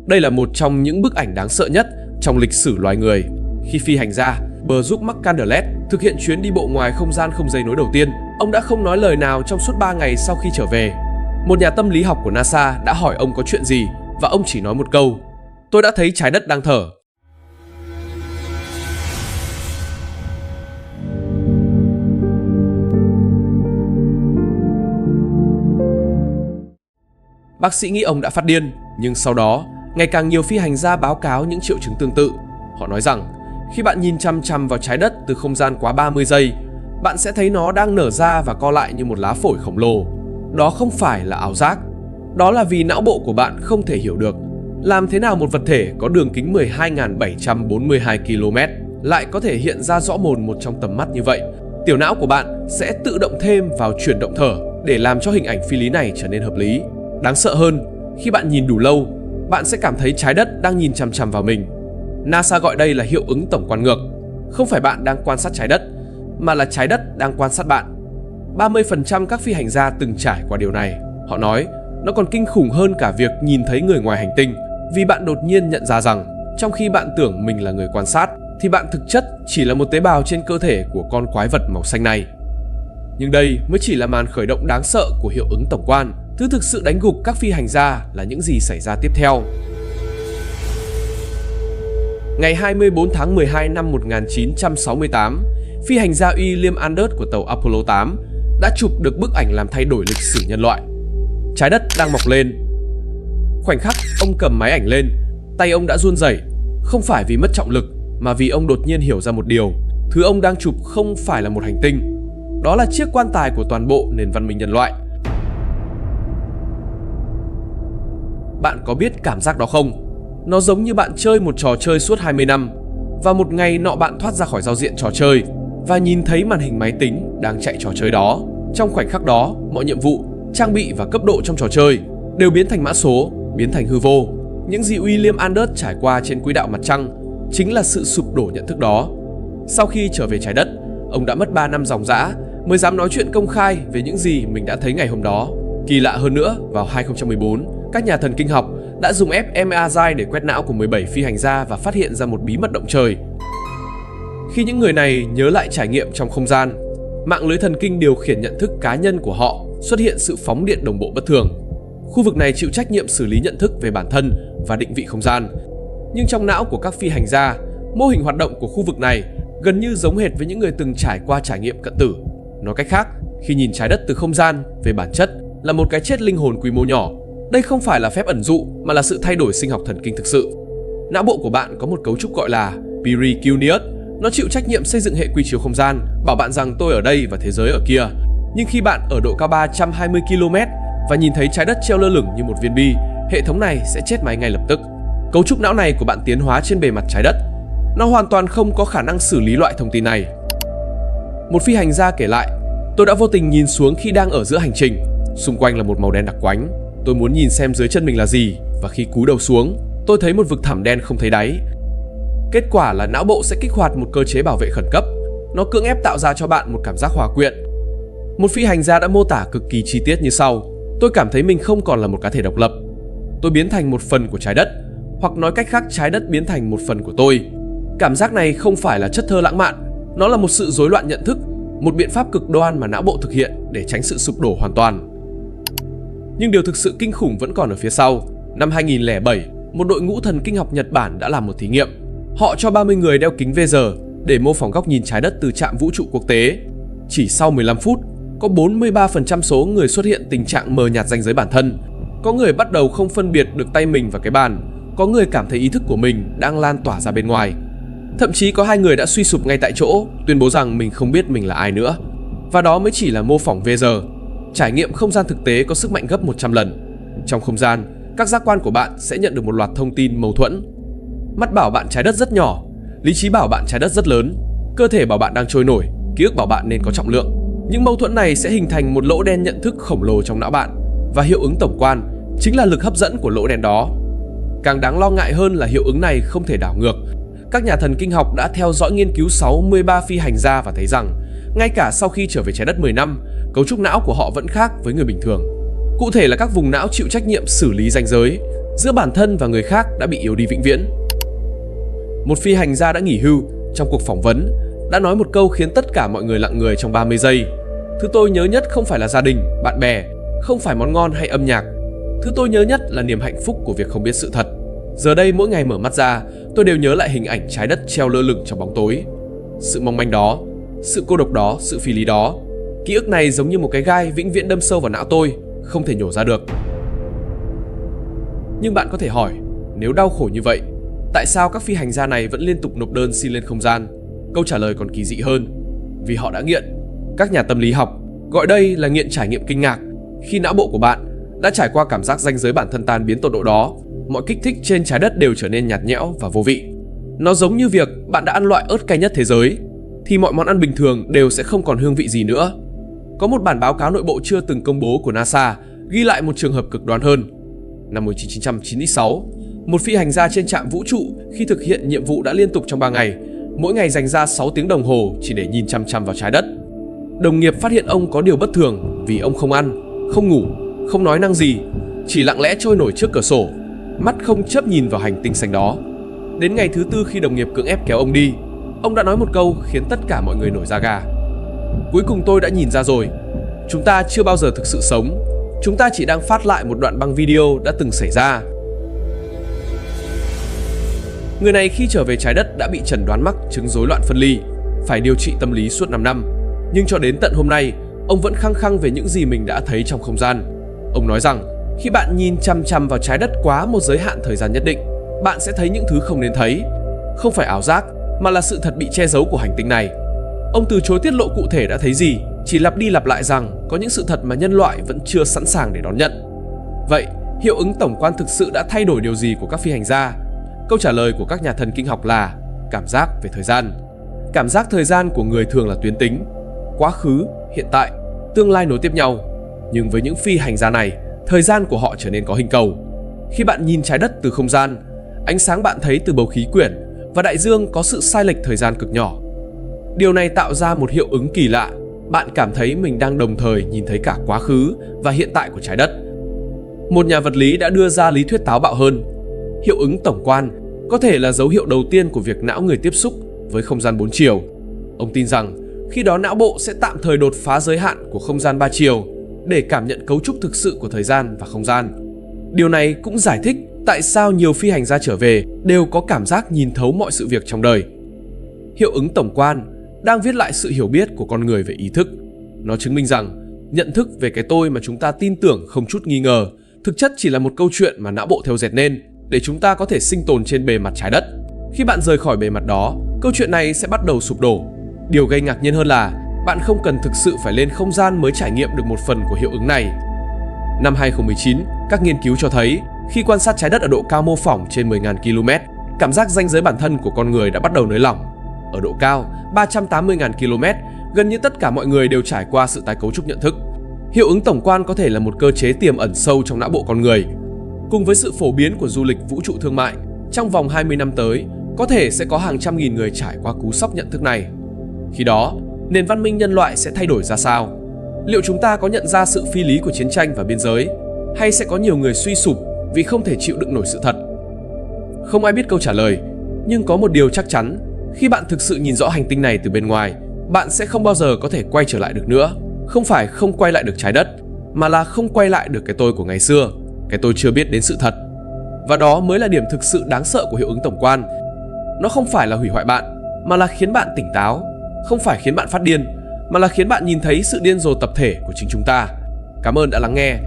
Đây là một trong những bức ảnh đáng sợ nhất trong lịch sử loài người. Khi phi hành gia Brooks McCandless thực hiện chuyến đi bộ ngoài không gian không dây nối đầu tiên, ông đã không nói lời nào trong suốt 3 ngày sau khi trở về. Một nhà tâm lý học của NASA đã hỏi ông có chuyện gì, và ông chỉ nói một câu: "Tôi đã thấy trái đất đang thở." Bác sĩ nghĩ ông đã phát điên, nhưng sau đó, ngày càng nhiều phi hành gia báo cáo những triệu chứng tương tự. Họ nói rằng, khi bạn nhìn chằm chằm vào trái đất từ không gian quá 30 giây, bạn sẽ thấy nó đang nở ra và co lại như một lá phổi khổng lồ. Đó không phải là ảo giác. Đó là vì não bộ của bạn không thể hiểu được làm thế nào một vật thể có đường kính 12.742 km lại có thể hiện ra rõ mồn một trong tầm mắt như vậy. Tiểu não của bạn sẽ tự động thêm vào chuyển động thở để làm cho hình ảnh phi lý này trở nên hợp lý. Đáng sợ hơn, khi bạn nhìn đủ lâu, bạn sẽ cảm thấy trái đất đang nhìn chằm chằm vào mình. NASA gọi đây là hiệu ứng tổng quan ngược. Không phải bạn đang quan sát trái đất, mà là trái đất đang quan sát bạn. 30% các phi hành gia từng trải qua điều này. Họ nói, nó còn kinh khủng hơn cả việc nhìn thấy người ngoài hành tinh, vì bạn đột nhiên nhận ra rằng, trong khi bạn tưởng mình là người quan sát, thì bạn thực chất chỉ là một tế bào trên cơ thể của con quái vật màu xanh này. Nhưng đây mới chỉ là màn khởi động đáng sợ của hiệu ứng tổng quan. Thứ thực sự đánh gục các phi hành gia là những gì xảy ra tiếp theo. Ngày 24 tháng 12 năm 1968, phi hành gia William Anders của tàu Apollo 8 đã chụp được bức ảnh làm thay đổi lịch sử nhân loại. Trái đất đang mọc lên. Khoảnh khắc ông cầm máy ảnh lên, tay ông đã run rẩy, không phải vì mất trọng lực, mà vì ông đột nhiên hiểu ra một điều. Thứ ông đang chụp không phải là một hành tinh. Đó là chiếc quan tài của toàn bộ nền văn minh nhân loại. Bạn có biết cảm giác đó không? Nó giống như bạn chơi một trò chơi suốt 20 năm và một ngày nọ bạn thoát ra khỏi giao diện trò chơi và nhìn thấy màn hình máy tính đang chạy trò chơi đó. Trong khoảnh khắc đó, mọi nhiệm vụ, trang bị và cấp độ trong trò chơi đều biến thành mã số, biến thành hư vô. Những gì William Anders trải qua trên quỹ đạo mặt trăng chính là sự sụp đổ nhận thức đó. Sau khi trở về trái đất, ông đã mất 3 năm ròng rã mới dám nói chuyện công khai về những gì mình đã thấy ngày hôm đó. Kỳ lạ hơn nữa, vào 2014, các nhà thần kinh học đã dùng fMRI để quét não của 17 phi hành gia và phát hiện ra một bí mật động trời. Khi những người này nhớ lại trải nghiệm trong không gian, mạng lưới thần kinh điều khiển nhận thức cá nhân của họ xuất hiện sự phóng điện đồng bộ bất thường. Khu vực này chịu trách nhiệm xử lý nhận thức về bản thân và định vị không gian. Nhưng trong não của các phi hành gia, mô hình hoạt động của khu vực này gần như giống hệt với những người từng trải qua trải nghiệm cận tử. Nói cách khác, khi nhìn trái đất từ không gian, về bản chất là một cái chết linh hồn quy mô nhỏ. Đây không phải là phép ẩn dụ, mà là sự thay đổi sinh học thần kinh thực sự. Não bộ của bạn có một cấu trúc gọi là pericuneus. Nó chịu trách nhiệm xây dựng hệ quy chiếu không gian, bảo bạn rằng tôi ở đây và thế giới ở kia. Nhưng khi bạn ở độ cao 320 km và nhìn thấy trái đất treo lơ lửng như một viên bi, hệ thống này sẽ chết máy ngay lập tức. Cấu trúc não này của bạn tiến hóa trên bề mặt trái đất. Nó hoàn toàn không có khả năng xử lý loại thông tin này. Một phi hành gia kể lại, tôi đã vô tình nhìn xuống khi đang ở giữa hành trình. Xung quanh là một màu đen đặc quánh. Tôi muốn nhìn xem dưới chân mình là gì, và khi cúi đầu xuống, tôi thấy một vực thẳm đen không thấy đáy. Kết quả là não bộ sẽ kích hoạt một cơ chế bảo vệ khẩn cấp. Nó cưỡng ép tạo ra cho bạn một cảm giác hòa quyện. Một phi hành gia đã mô tả cực kỳ chi tiết như sau: tôi cảm thấy mình không còn là một cá thể độc lập. Tôi biến thành một phần của trái đất, hoặc nói cách khác, trái đất biến thành một phần của tôi. Cảm giác này không phải là chất thơ lãng mạn, nó là một sự rối loạn nhận thức, một biện pháp cực đoan mà não bộ thực hiện để tránh sự sụp đổ hoàn toàn. Nhưng điều thực sự kinh khủng vẫn còn ở phía sau. Năm 2007, một đội ngũ thần kinh học Nhật Bản đã làm một thí nghiệm. Họ cho 30 người đeo kính VR để mô phỏng góc nhìn trái đất từ trạm vũ trụ quốc tế. Chỉ sau 15 phút, có 43% số người xuất hiện tình trạng mờ nhạt ranh giới bản thân. Có người bắt đầu không phân biệt được tay mình và cái bàn. Có người cảm thấy ý thức của mình đang lan tỏa ra bên ngoài. Thậm chí có 2 người đã suy sụp ngay tại chỗ, tuyên bố rằng mình không biết mình là ai nữa. Và đó mới chỉ là mô phỏng VR. Trải nghiệm không gian thực tế có sức mạnh gấp 100 lần. Trong không gian, các giác quan của bạn sẽ nhận được một loạt thông tin mâu thuẫn. Mắt bảo bạn trái đất rất nhỏ, lý trí bảo bạn trái đất rất lớn, cơ thể bảo bạn đang trôi nổi, ký ức bảo bạn nên có trọng lượng. Những mâu thuẫn này sẽ hình thành một lỗ đen nhận thức khổng lồ trong não bạn, và hiệu ứng tổng quan chính là lực hấp dẫn của lỗ đen đó. Càng đáng lo ngại hơn là hiệu ứng này không thể đảo ngược. Các nhà thần kinh học đã theo dõi nghiên cứu 63 phi hành gia và thấy rằng ngay cả sau khi trở về trái đất 10 năm, cấu trúc não của họ vẫn khác với người bình thường. Cụ thể là các vùng não chịu trách nhiệm xử lý ranh giới, giữa bản thân và người khác đã bị yếu đi vĩnh viễn. Một phi hành gia đã nghỉ hưu trong cuộc phỏng vấn đã nói một câu khiến tất cả mọi người lặng người trong 30 giây. Thứ tôi nhớ nhất không phải là gia đình, bạn bè, không phải món ngon hay âm nhạc. Thứ tôi nhớ nhất là niềm hạnh phúc của việc không biết sự thật. Giờ đây mỗi ngày mở mắt ra, tôi đều nhớ lại hình ảnh trái đất treo lơ lửng trong bóng tối. Sự mong manh đó, sự cô độc đó, sự phi lý đó. Ký ức này giống như một cái gai vĩnh viễn đâm sâu vào não tôi, không thể nhổ ra được. Nhưng bạn có thể hỏi, nếu đau khổ như vậy, tại sao các phi hành gia này vẫn liên tục nộp đơn xin lên không gian? Câu trả lời còn kỳ dị hơn. Vì họ đã nghiện. Các nhà tâm lý học gọi đây là nghiện trải nghiệm kinh ngạc. Khi não bộ của bạn đã trải qua cảm giác ranh giới bản thân tan biến tột độ đó, mọi kích thích trên trái đất đều trở nên nhạt nhẽo và vô vị. Nó giống như việc bạn đã ăn loại ớt cay nhất thế giới, thì mọi món ăn bình thường đều sẽ không còn hương vị gì nữa. Có một bản báo cáo nội bộ chưa từng công bố của NASA ghi lại một trường hợp cực đoan hơn. Năm 1996, một phi hành gia trên trạm vũ trụ khi thực hiện nhiệm vụ đã liên tục trong 3 ngày, mỗi ngày dành ra 6 tiếng đồng hồ chỉ để nhìn chăm chăm vào trái đất. Đồng nghiệp phát hiện ông có điều bất thường vì ông không ăn, không ngủ, không nói năng gì, chỉ lặng lẽ trôi nổi trước cửa sổ, mắt không chớp nhìn vào hành tinh xanh đó. Đến ngày thứ 4 khi đồng nghiệp cưỡng ép kéo ông đi, ông đã nói một câu khiến tất cả mọi người nổi da gà. Cuối cùng tôi đã nhìn ra rồi, chúng ta chưa bao giờ thực sự sống, chúng ta chỉ đang phát lại một đoạn băng video đã từng xảy ra. Người này khi trở về trái đất đã bị chẩn đoán mắc chứng rối loạn phân ly, phải điều trị tâm lý suốt 5 năm. Nhưng cho đến tận hôm nay, ông vẫn khăng khăng về những gì mình đã thấy trong không gian. Ông nói rằng, khi bạn nhìn chằm chằm vào trái đất quá một giới hạn thời gian nhất định, bạn sẽ thấy những thứ không nên thấy. Không phải ảo giác, mà là sự thật bị che giấu của hành tinh này. Ông từ chối tiết lộ cụ thể đã thấy gì, chỉ lặp đi lặp lại rằng có những sự thật mà nhân loại vẫn chưa sẵn sàng để đón nhận. Vậy, hiệu ứng tổng quan thực sự đã thay đổi điều gì của các phi hành gia? Câu trả lời của các nhà thần kinh học là cảm giác về thời gian. Cảm giác thời gian của người thường là tuyến tính, quá khứ, hiện tại, tương lai nối tiếp nhau. Nhưng với những phi hành gia này, thời gian của họ trở nên có hình cầu. Khi bạn nhìn trái đất từ không gian, ánh sáng bạn thấy từ bầu khí quyển và đại dương có sự sai lệch thời gian cực nhỏ. Điều này tạo ra một hiệu ứng kỳ lạ. Bạn cảm thấy mình đang đồng thời nhìn thấy cả quá khứ và hiện tại của trái đất. Một nhà vật lý đã đưa ra lý thuyết táo bạo hơn. Hiệu ứng tổng quan có thể là dấu hiệu đầu tiên của việc não người tiếp xúc với không gian 4 chiều. Ông tin rằng khi đó não bộ sẽ tạm thời đột phá giới hạn của không gian 3 chiều để cảm nhận cấu trúc thực sự của thời gian và không gian. Điều này cũng giải thích tại sao nhiều phi hành gia trở về đều có cảm giác nhìn thấu mọi sự việc trong đời. Hiệu ứng tổng quan đang viết lại sự hiểu biết của con người về ý thức. Nó chứng minh rằng nhận thức về cái tôi mà chúng ta tin tưởng không chút nghi ngờ thực chất chỉ là một câu chuyện mà não bộ theo dệt nên để chúng ta có thể sinh tồn trên bề mặt trái đất. Khi bạn rời khỏi bề mặt đó, câu chuyện này sẽ bắt đầu sụp đổ. Điều gây ngạc nhiên hơn là bạn không cần thực sự phải lên không gian mới trải nghiệm được một phần của hiệu ứng này. Năm 2019, các nghiên cứu cho thấy khi quan sát trái đất ở độ cao mô phỏng trên 10.000 km, cảm giác ranh giới bản thân của con người đã bắt đầu nới lỏng. Ở độ cao 380.000 km, gần như tất cả mọi người đều trải qua sự tái cấu trúc nhận thức. Hiệu ứng tổng quan có thể là một cơ chế tiềm ẩn sâu trong não bộ con người. Cùng với sự phổ biến của du lịch vũ trụ thương mại, trong vòng 20 năm tới, có thể sẽ có hàng trăm nghìn người trải qua cú sốc nhận thức này. Khi đó, nền văn minh nhân loại sẽ thay đổi ra sao? Liệu chúng ta có nhận ra sự phi lý của chiến tranh và biên giới? Hay sẽ có nhiều người suy sụp vì không thể chịu đựng nổi sự thật? Không ai biết câu trả lời, nhưng có một điều chắc chắn, khi bạn thực sự nhìn rõ hành tinh này từ bên ngoài, bạn sẽ không bao giờ có thể quay trở lại được nữa. Không phải không quay lại được trái đất, mà là không quay lại được cái tôi của ngày xưa, cái tôi chưa biết đến sự thật. Và đó mới là điểm thực sự đáng sợ của hiệu ứng tổng quan. Nó không phải là hủy hoại bạn, mà là khiến bạn tỉnh táo. Không phải khiến bạn phát điên, mà là khiến bạn nhìn thấy sự điên rồ tập thể của chính chúng ta. Cảm ơn đã lắng nghe.